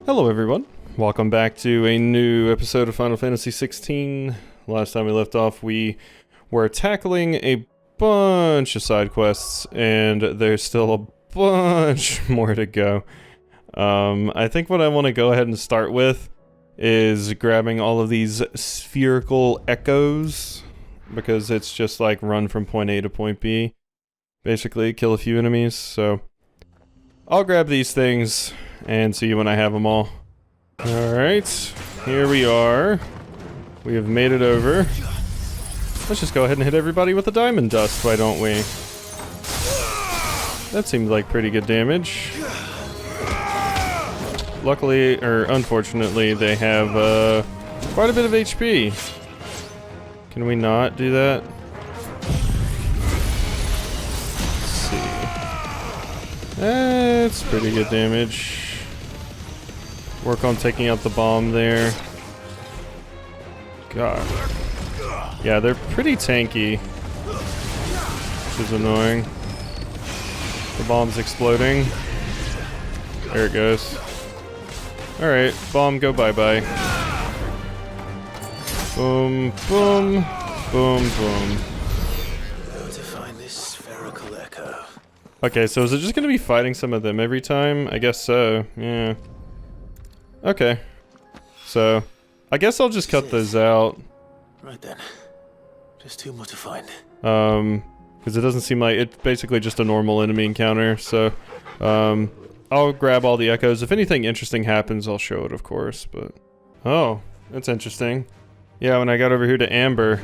Hello everyone, welcome back to a new episode of Final Fantasy XVI. Last time we left off, we were tackling a bunch of side quests, and there's still a bunch more to go. I think what I want to go ahead and start with is grabbing all of these spherical echoes, because it's just like run from point A to point B, basically kill a few enemies. So I'll grab these things and see you when I have them all. Alright, here we are. We have made it over. Let's just go ahead and hit everybody with the diamond dust, why don't we? That seemed like pretty good damage. Luckily, or unfortunately, they have quite a bit of HP. Can we not do that? Let's see. That's pretty good damage. Work on taking out the bomb there. God. Yeah, they're pretty tanky, which is annoying. The bomb's exploding. There it goes. Alright, bomb, go bye-bye. Boom, boom, boom, boom. How to find this spherical echo. Okay, so is it just gonna be fighting some of them every time? I guess so, yeah. Okay. So, I guess I'll just cut those out. Right then. Just two more to find. Because it doesn't seem like it's basically just a normal enemy encounter, so, I'll grab all the echoes. If anything interesting happens, I'll show it, of course, but... Oh, that's interesting. Yeah, when I got over here to Amber,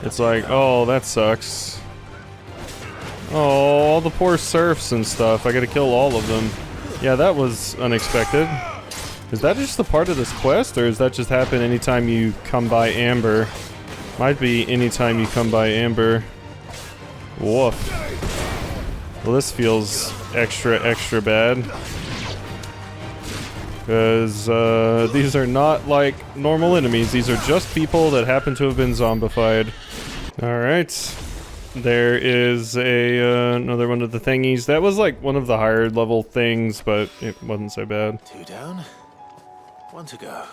it's like, oh, that sucks. Oh, all the poor serfs and stuff. I gotta kill all of them. Yeah, that was unexpected. Is that just the part of this quest, or does that just happen anytime you come by Amber? Might be anytime you come by Amber. Woof. Well, this feels extra bad. Because, these are not like normal enemies. These are just people that happen to have been zombified. Alright. There is another one of the thingies. That was like one of the higher level things, but it wasn't so bad. Two down. One to go.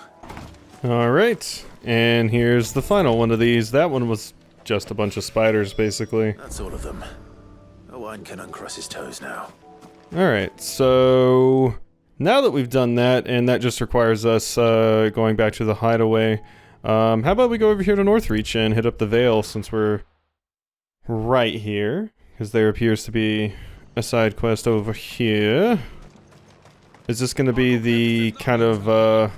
Alright, and here's the final one of these. That one was just a bunch of spiders, basically. That's all of them. Owen can uncross his toes now. Alright, so now that we've done that, and that just requires us going back to the hideaway, how about we go over here to Northreach and hit up the Vale, since we're right here, because there appears to be a side quest over here. Is this going to be the kind of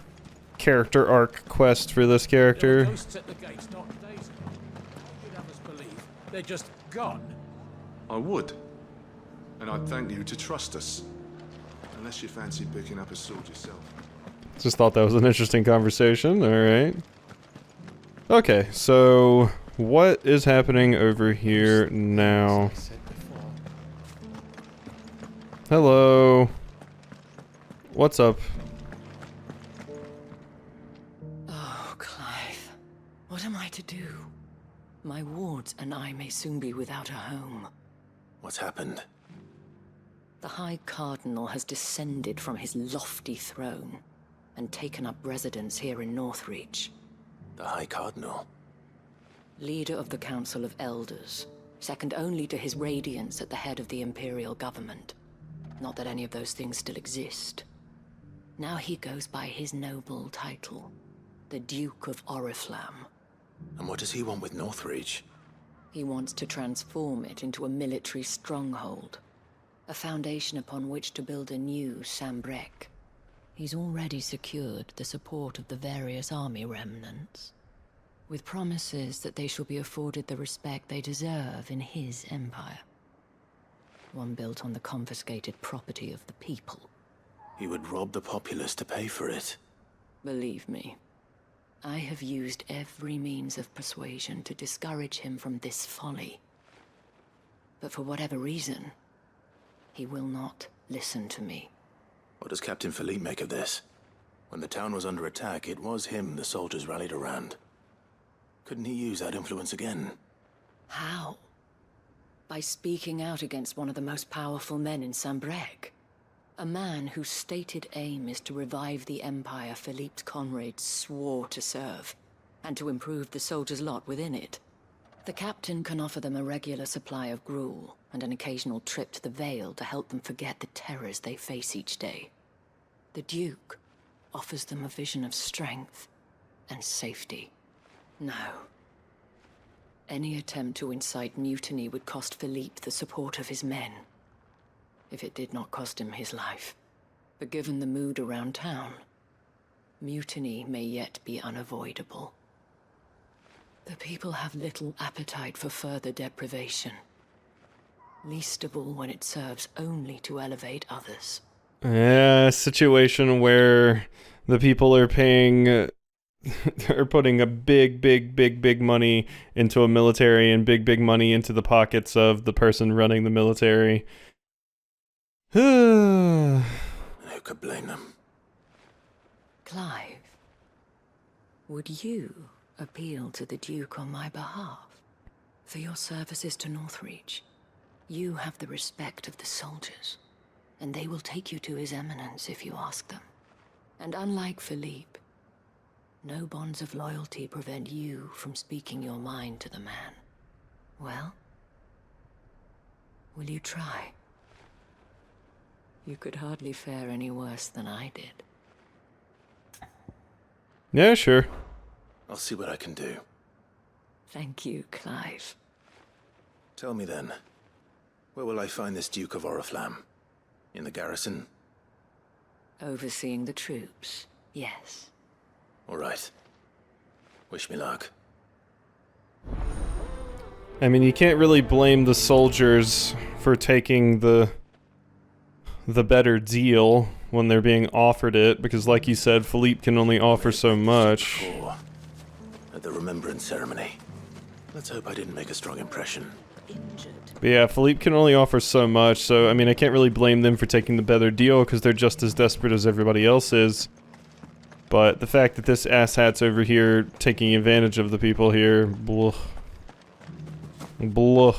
character arc quest for this character? Ghosts at the gates, not days. You'd have us believe they're just gone. I would. And I'd thank you to trust us. Unless you fancy picking up a sword yourself. Just thought that was an interesting conversation. Alright. Okay, so what is happening over here now? Hello. What's up? Oh, Clive. What am I to do? My wards and I may soon be without a home. What's happened? The High Cardinal has descended from his lofty throne and taken up residence here in Northreach. The High Cardinal? Leader of the Council of Elders, second only to his Radiance at the head of the Imperial government. Not that any of those things still exist. Now he goes by his noble title, the Duke of Oriflamme. And what does he want with Northreach? He wants to transform it into a military stronghold, a foundation upon which to build a new Sambrec. He's already secured the support of the various army remnants, with promises that they shall be afforded the respect they deserve in his empire. One built on the confiscated property of the people. He would rob the populace to pay for it. Believe me, I have used every means of persuasion to discourage him from this folly. But for whatever reason, he will not listen to me. What does Captain Philippe make of this? When the town was under attack, it was him the soldiers rallied around. Couldn't he use that influence again? How? By speaking out against one of the most powerful men in Sambrec. A man whose stated aim is to revive the empire Philippe's comrades swore to serve, and to improve the soldiers' lot within it. The captain can offer them a regular supply of gruel, and an occasional trip to the Vale to help them forget the terrors they face each day. The Duke offers them a vision of strength and safety. No. Any attempt to incite mutiny would cost Philippe the support of his men, if it did not cost him his life. But given the mood around town, mutiny may yet be unavoidable. The people have little appetite for further deprivation, least of all when it serves only to elevate others. Yeah, a situation where the people are paying... They're putting a big money into a military and big money into the pockets of the person running the military. Who could blame them? Clive, would you appeal to the Duke on my behalf? For your services to Northreach, you have the respect of the soldiers, and they will take you to His Eminence if you ask them. And unlike Philippe, no bonds of loyalty prevent you from speaking your mind to the man. Well, will you try? You could hardly fare any worse than I did. Yeah, sure. I'll see what I can do. Thank you, Clive. Tell me then, where will I find this Duke of Oriflamme? In the garrison? Overseeing the troops, yes. All right. Wish me luck. I mean, you can't really blame the soldiers for taking the better deal when they're being offered it, because like you said, Philippe can only offer so much. Before, at the remembrance ceremony. Let's hope I didn't make a strong impression. But yeah, Philippe can only offer so much, so I mean, I can't really blame them for taking the better deal, because they're just as desperate as everybody else is. But the fact that this asshat's over here taking advantage of the people here, blah. Blah.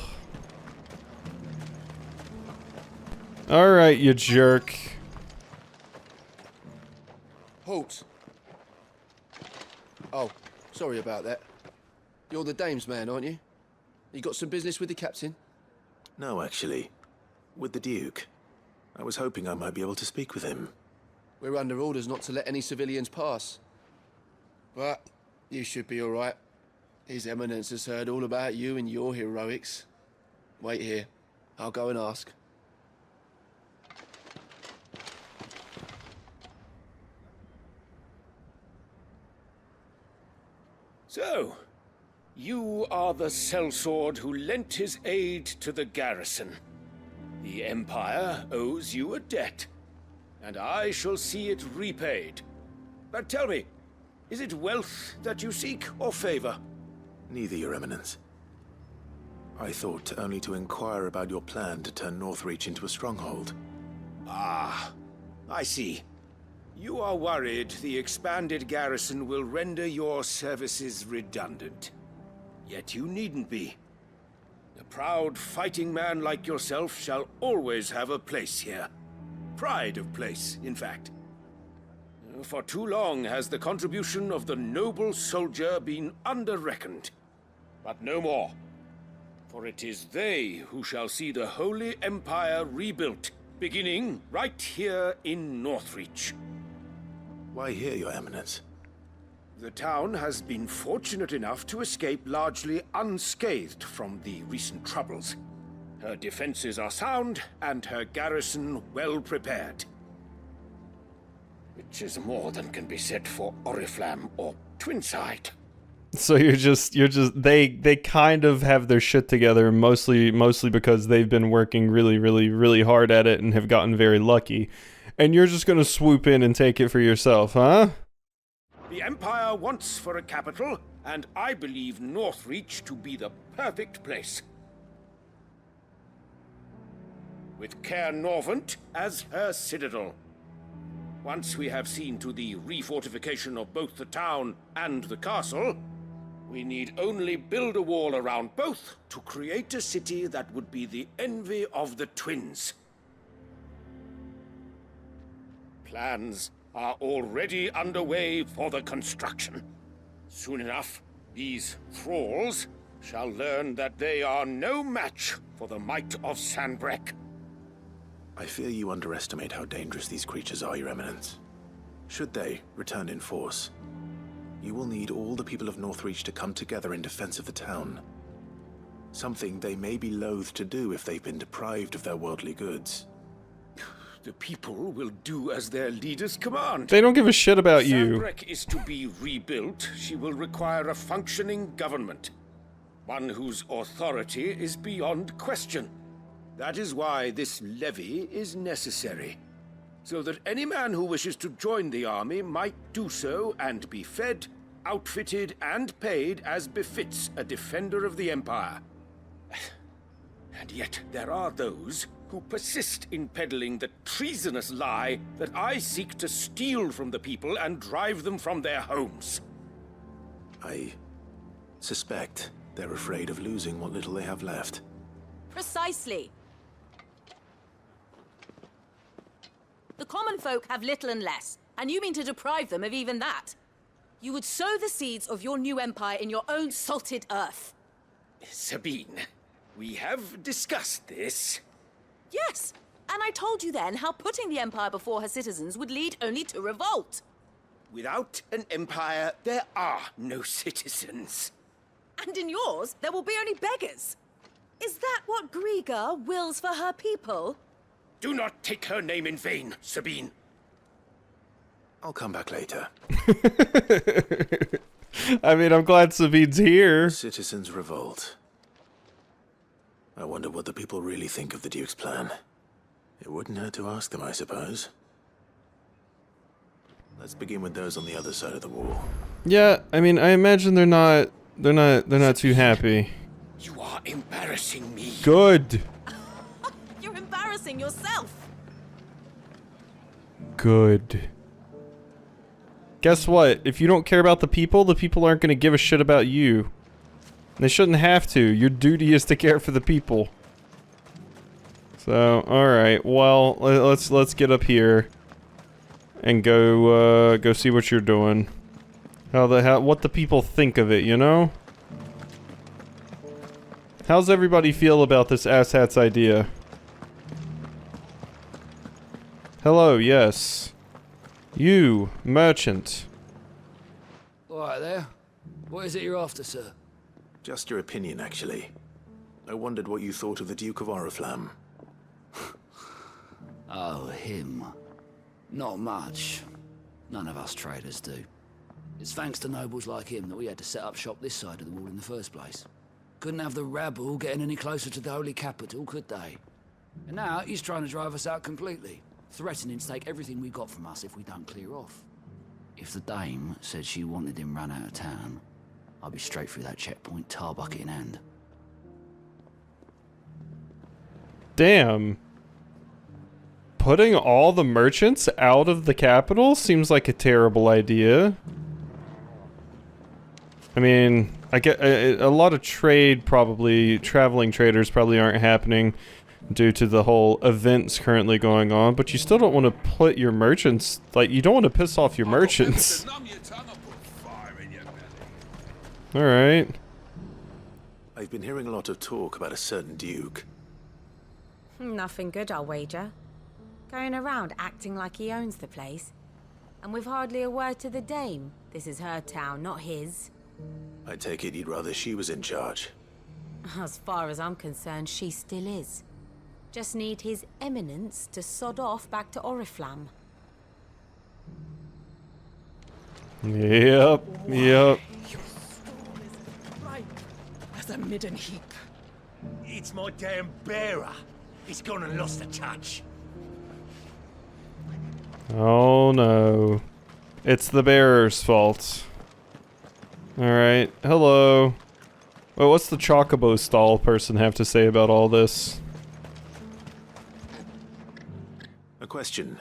Alright, you jerk. Halt. Oh, sorry about that. You're the dame's man, aren't you? You got some business with the captain? No, actually. With the Duke. I was hoping I might be able to speak with him. We're under orders not to let any civilians pass. But you should be all right. His Eminence has heard all about you and your heroics. Wait here. I'll go and ask. So, you are the sellsword who lent his aid to the garrison. The Empire owes you a debt, and I shall see it repaid. But tell me, is it wealth that you seek, or favor? Neither, Your Eminence. I thought only to inquire about your plan to turn Northreach into a stronghold. Ah, I see. You are worried the expanded garrison will render your services redundant. Yet you needn't be. A proud fighting man like yourself shall always have a place here. Pride of place, in fact. For too long has the contribution of the noble soldier been under-reckoned. But no more. For it is they who shall see the Holy Empire rebuilt, beginning right here in Northreach. Why here, Your Eminence? The town has been fortunate enough to escape largely unscathed from the recent troubles. Her defenses are sound, and her garrison well prepared. Which is more than can be said for Oriflamme or Twinside. So they kind of have their shit together, mostly because they've been working really hard at it and have gotten very lucky. And you're just gonna swoop in and take it for yourself, huh? The Empire wants for a capital, and I believe Northreach to be the perfect place. With Caer Norvent as her citadel. Once we have seen to the refortification of both the town and the castle, we need only build a wall around both to create a city that would be the envy of the twins. Plans are already underway for the construction. Soon enough, these thralls shall learn that they are no match for the might of Sanbreque. I fear you underestimate how dangerous these creatures are, Your Eminence. Should they return in force, you will need all the people of Northreach to come together in defense of the town. Something they may be loath to do if they've been deprived of their worldly goods. The people will do as their leaders command. They don't give a shit about you. Sanbreque is to be rebuilt. She will require a functioning government. One whose authority is beyond question. That is why this levy is necessary. So that any man who wishes to join the army might do so and be fed, outfitted, and paid as befits a defender of the Empire. And yet there are those who persist in peddling the treasonous lie that I seek to steal from the people and drive them from their homes. I suspect they're afraid of losing what little they have left. Precisely. The common folk have little and less, and you mean to deprive them of even that. You would sow the seeds of your new empire in your own salted earth. Sabine, we have discussed this. Yes, and I told you then how putting the empire before her citizens would lead only to revolt. Without an empire, there are no citizens. And in yours, there will be only beggars. Is that what Griga wills for her people? Do not take her name in vain, Sabine. I'll come back later. I mean, I'm glad Sabine's here. Citizens revolt. I wonder what the people really think of the Duke's plan. It wouldn't hurt to ask them, I suppose. Let's begin with those on the other side of the wall. Yeah, I mean, I imagine they're not too happy. You are embarrassing me. Good. You're embarrassing yourself. Good. Guess what? If you don't care about the people aren't going to give a shit about you. They shouldn't have to. Your duty is to care for the people. So, all right. Well, let's get up here and go see what you're doing. What the people think of it, you know? How's everybody feel about this asshat's idea? Hello, yes. You, merchant. All right there. What is it you're after, sir? Just your opinion, actually. I wondered what you thought of the Duke of Oriflamme. Oh, him. Not much. None of us traders do. It's thanks to nobles like him that we had to set up shop this side of the wall in the first place. Couldn't have the rabble getting any closer to the holy capital, could they? And now he's trying to drive us out completely, threatening to take everything we got from us if we don't clear off. If the dame said she wanted him run out of town, I'd be straight through that checkpoint, tar bucket in hand. Damn. Putting all the merchants out of the capital seems like a terrible idea. I mean, I get a lot of traveling traders probably aren't happening due to the whole events currently going on, but you still don't want to put your merchants, like, you don't want to piss off your merchants. Alright. I've been hearing a lot of talk about a certain Duke. Nothing good, I'll wager. Going around acting like he owns the place. And with hardly a word to the dame. This is her town, not his. I take it you'd rather she was in charge. As far as I'm concerned, she still is. Just need his eminence to sod off back to Oriflamme. Yep, yep. As a midden heap. It's my damn bearer. He's gone and lost the touch. Oh no. It's the bearer's fault. Alright, hello. Well, what's the chocobo stall person have to say about all this? A question,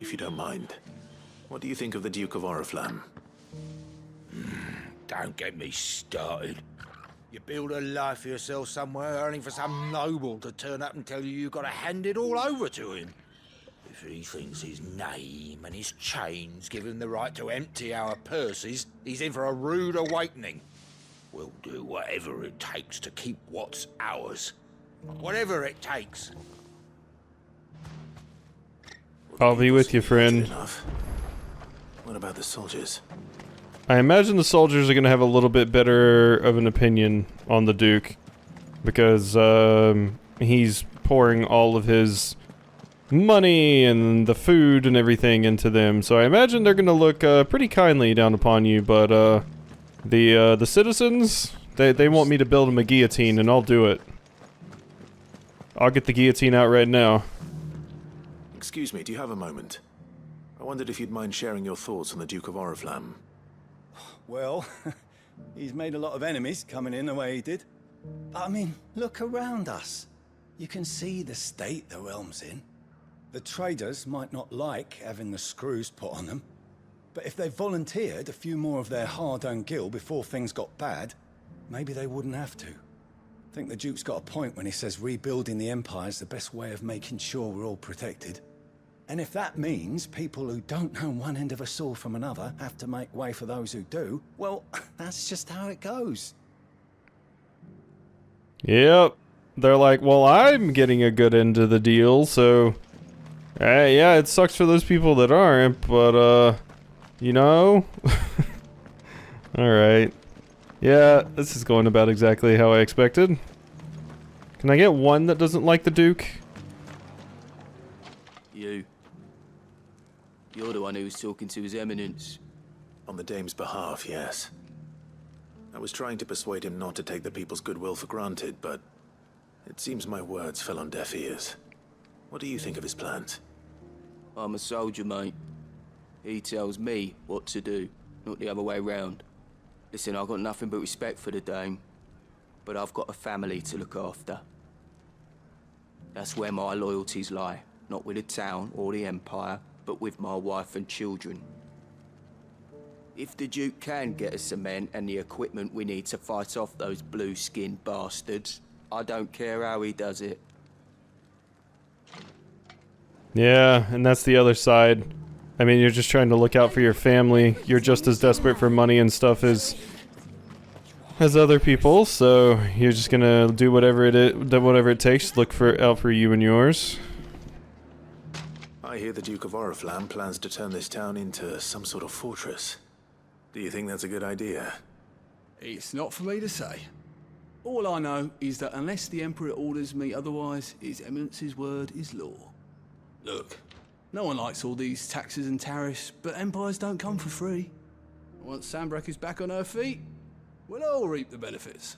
if you don't mind. What do you think of the Duke of Oriflamme? Don't get me started. You build a life for yourself somewhere, earning for some noble to turn up and tell you you've got to hand it all over to him. If he thinks his name and his chains give him the right to empty our purses, he's in for a rude awakening. We'll do whatever it takes to keep what's ours. Whatever it takes. I'll be with you, friend. What about the soldiers? I imagine the soldiers are going to have a little bit better of an opinion on the Duke, because he's pouring all of his money and the food and everything into them. So I imagine they're going to look pretty kindly down upon you, but the citizens, they want me to build them a guillotine, and I'll do it. I'll get the guillotine out right now. Excuse me, do you have a moment? I wondered if you'd mind sharing your thoughts on the Duke of Oriflamme. Well, he's made a lot of enemies coming in the way he did. But I mean, look around us. You can see the state the realm's in. The traders might not like having the screws put on them, but if they volunteered a few more of their hard-earned gil before things got bad, maybe they wouldn't have to. I think the Duke's got a point when he says rebuilding the Empire is the best way of making sure we're all protected. And if that means people who don't know one end of a sword from another have to make way for those who do, well, that's just how it goes. Yep. They're like, well, I'm getting a good end of the deal, so... yeah, it sucks for those people that aren't, but, you know? Alright. Yeah, this is going about exactly how I expected. Can I get one that doesn't like the Duke? You. You're the one who was talking to His Eminence. On the Dame's behalf, yes. I was trying to persuade him not to take the people's goodwill for granted, but it seems my words fell on deaf ears. What do you think of his plans? I'm a soldier, mate. He tells me what to do, not the other way round. Listen, I've got nothing but respect for the Dame, but I've got a family to look after. That's where my loyalties lie, not with the town or the Empire, but with my wife and children. If the Duke can get us the men and the equipment we need to fight off those blue-skinned bastards, I don't care how he does it. Yeah, and that's the other side. I mean, you're just trying to look out for your family. You're just as desperate for money and stuff as other people, so you're just gonna do whatever it takes to look out for you and yours. I hear the Duke of Oriflamme plans to turn this town into some sort of fortress. Do you think that's a good idea? It's not for me to say. All I know is that unless the Emperor orders me otherwise, His Eminence's word is law. Look, no one likes all these taxes and tariffs, but empires don't come for free. Once Sanbreque is back on her feet, we'll all reap the benefits.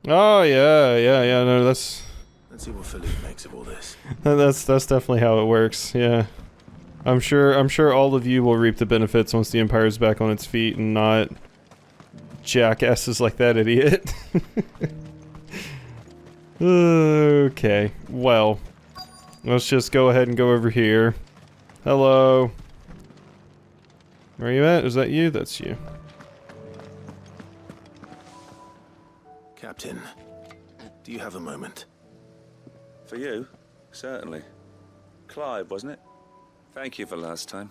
Oh yeah. No, that's. Let's see what Philippe makes of all this. That's definitely how it works. Yeah, I'm sure all of you will reap the benefits once the Empire's back on its feet and not jackasses like that idiot. Okay, well, let's just go ahead and go over here. Hello. Where are you at? Is that you? That's you. Captain, do you have a moment? For you? Certainly. Clive, wasn't it? Thank you for last time.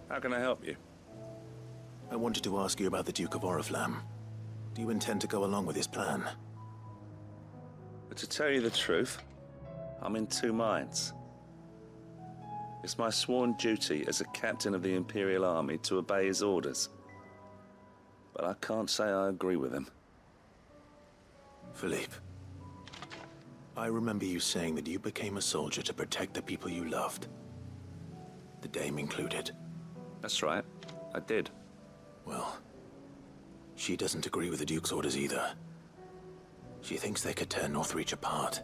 How can I help you? I wanted to ask you about the Duke of Oriflamme. Do you intend to go along with his plan? But to tell you the truth, I'm in two minds. It's my sworn duty as a captain of the Imperial Army to obey his orders. But I can't say I agree with him. Philippe, I remember you saying that you became a soldier to protect the people you loved. The Dame included. That's right, I did. Well, she doesn't agree with the Duke's orders either. She thinks they could tear Northreach apart.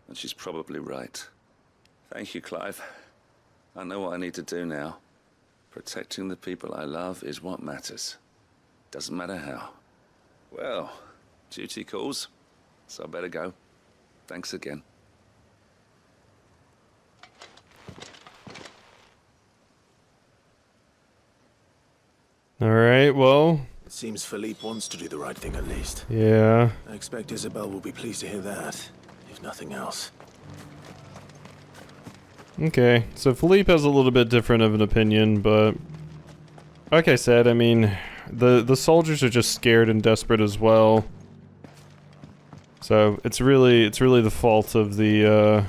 And she's probably right. Thank you, Clive. I know what I need to do now. Protecting the people I love is what matters. Doesn't matter how. Well, duty calls, so I better go. Thanks again. Alright, well, Seems Philippe wants to do the right thing at least. Yeah. I expect Isabel will be pleased to hear that, if nothing else. Okay, so Philippe has a little bit different of an opinion, but like I said, I mean, the soldiers are just scared and desperate as well. So it's really the fault of the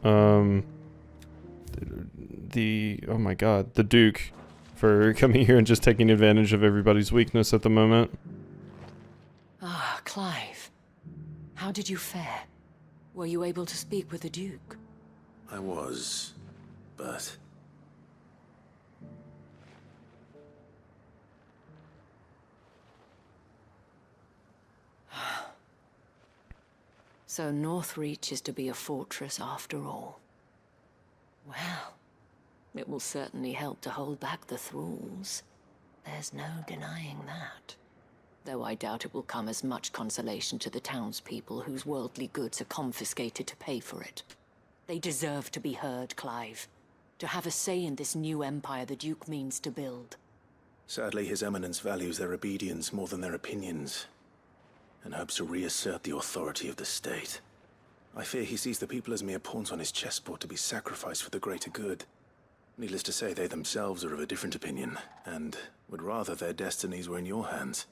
oh my god, the Duke, for coming here and just taking advantage of everybody's weakness at the moment. Ah, Clive. How did you fare? Were you able to speak with the Duke? I was, but... So Northreach is to be a fortress after all. Well, it will certainly help to hold back the thralls. There's no denying that. Though I doubt it will come as much consolation to the townspeople whose worldly goods are confiscated to pay for it. They deserve to be heard, Clive. To have a say in this new empire the Duke means to build. Sadly, His Eminence values their obedience more than their opinions, and hopes to reassert the authority of the state. I fear he sees the people as mere pawns on his chessboard to be sacrificed for the greater good. Needless to say, they themselves are of a different opinion, and would rather their destinies were in your hands.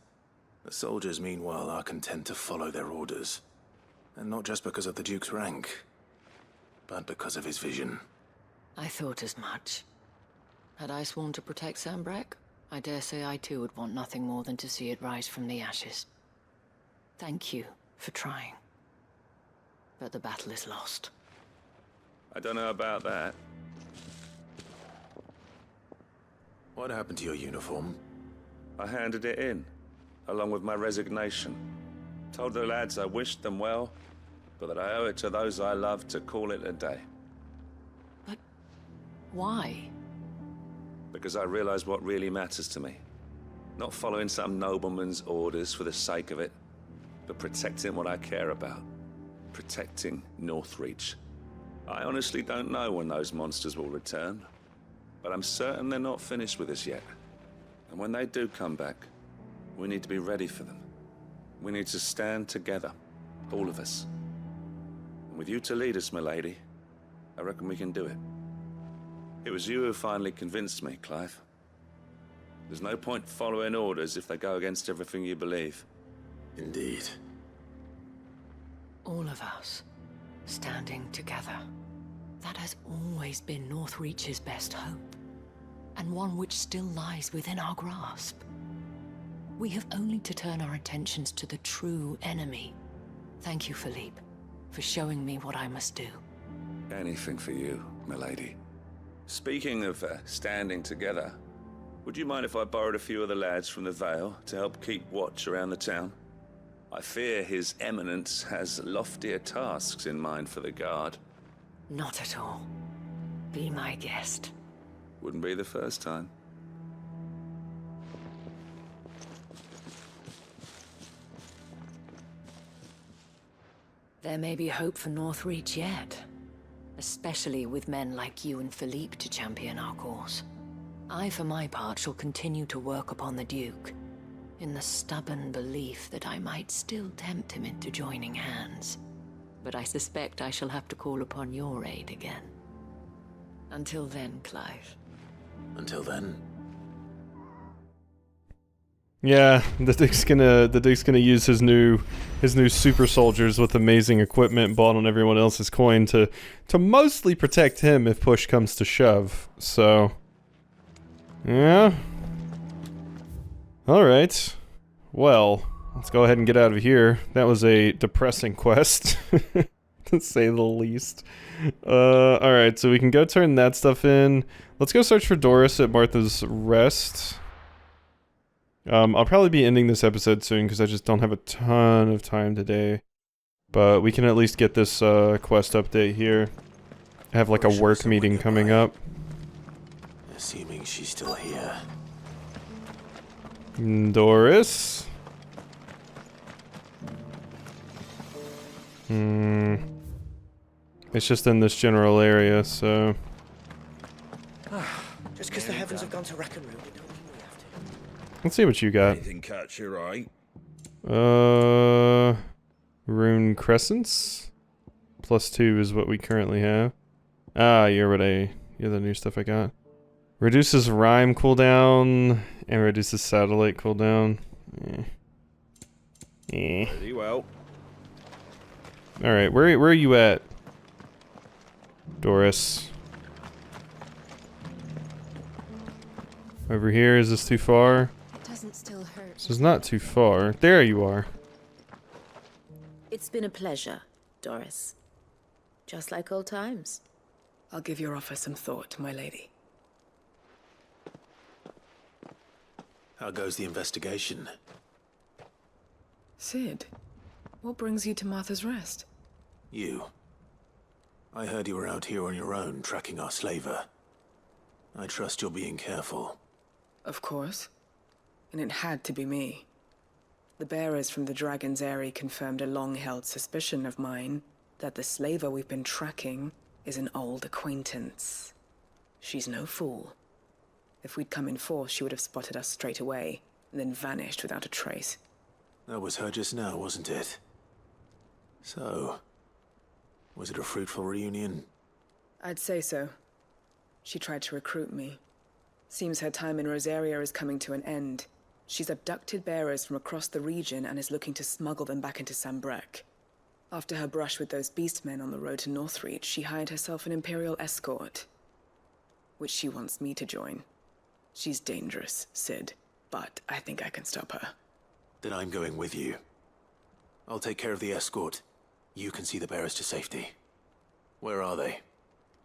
The soldiers, meanwhile, are content to follow their orders. And not just because of the Duke's rank, but because of his vision. I thought as much. Had I sworn to protect Sambrek, I dare say I too would want nothing more than to see it rise from the ashes. Thank you for trying. But the battle is lost. I don't know about that. What happened to your uniform? I handed it in, along with my resignation. Told the lads I wished them well, but that I owe it to those I love to call it a day. But why? Because I realize what really matters to me. Not following some nobleman's orders for the sake of it, but protecting what I care about. Protecting Northreach. I honestly don't know when those monsters will return, but I'm certain they're not finished with us yet. And when they do come back, we need to be ready for them. We need to stand together, all of us. And with you to lead us, milady, I reckon we can do it. It was you who finally convinced me, Clive. There's no point following orders if they go against everything you believe. Indeed. All of us, standing together. That has always been Northreach's best hope, and one which still lies within our grasp. We have only to turn our attentions to the true enemy. Thank you, Philippe, for showing me what I must do. Anything for you, milady. Speaking of standing together, would you mind if I borrowed a few of the lads from the Vale to help keep watch around the town? I fear His Eminence has loftier tasks in mind for the guard. Not at all. Be my guest. Wouldn't be the first time. There may be hope for Northreach yet. Especially with men like you and Philippe to champion our cause. I, for my part, shall continue to work upon the Duke, in the stubborn belief that I might still tempt him into joining hands. But I suspect I shall have to call upon your aid again. Until then, Clive. Until then. Yeah, the Duke's gonna use his new super soldiers with amazing equipment bought on everyone else's coin to mostly protect him if push comes to shove. So, yeah. All right. Well, let's go ahead and get out of here. That was a depressing quest, to say the least. All right, so we can go turn that stuff in. Let's go search for Doris at Martha's Rest. I'll probably be ending this episode soon because I just don't have a ton of time today. But we can at least get this quest update here. I have like a work meeting coming up. Assuming she's still here. Doris? It's just in this general area, so... Just because the heavens have gone to rack and ruin, it don't mean we have to. Let's see what you got. Anything catch your eye? Rune Crescents? +2 is what we currently have. Ah, you're the new stuff I got. Reduces rhyme cooldown and reduces satellite cooldown. Pretty well. Alright, where are you at, Doris? Over here, is this too far? It doesn't still hurt. This is not too far. There you are. It's been a pleasure, Doris. Just like old times. I'll give your offer some thought, my lady. How goes the investigation? Sid, what brings you to Martha's Rest? You. I heard you were out here on your own, tracking our slaver. I trust you're being careful. Of course. And it had to be me. The bearers from the Dragon's Eyrie confirmed a long-held suspicion of mine that the slaver we've been tracking is an old acquaintance. She's no fool. If we'd come in force, she would have spotted us straight away, and then vanished without a trace. That was her just now, wasn't it? So, was it a fruitful reunion? I'd say so. She tried to recruit me. Seems her time in Rosaria is coming to an end. She's abducted bearers from across the region and is looking to smuggle them back into Sambrec. After her brush with those beastmen on the road to Northreach, she hired herself an Imperial escort, which she wants me to join. She's dangerous, Sid, but I think I can stop her. Then I'm going with you. I'll take care of the escort. You can see the bearers to safety. Where are they?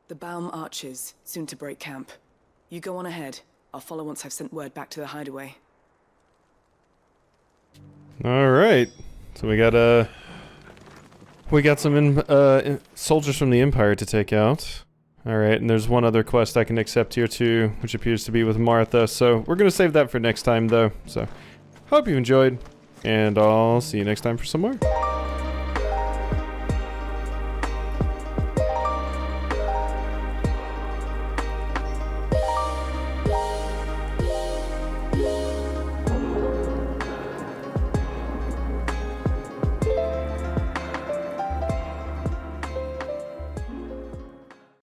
The Baum Archers, soon to break camp. You go on ahead. I'll follow once I've sent word back to the hideaway. Alright. So we got some soldiers from the Empire to take out. Alright, and there's one other quest I can accept here too, which appears to be with Martha, so we're gonna save that for next time though. So, hope you enjoyed, and I'll see you next time for some more.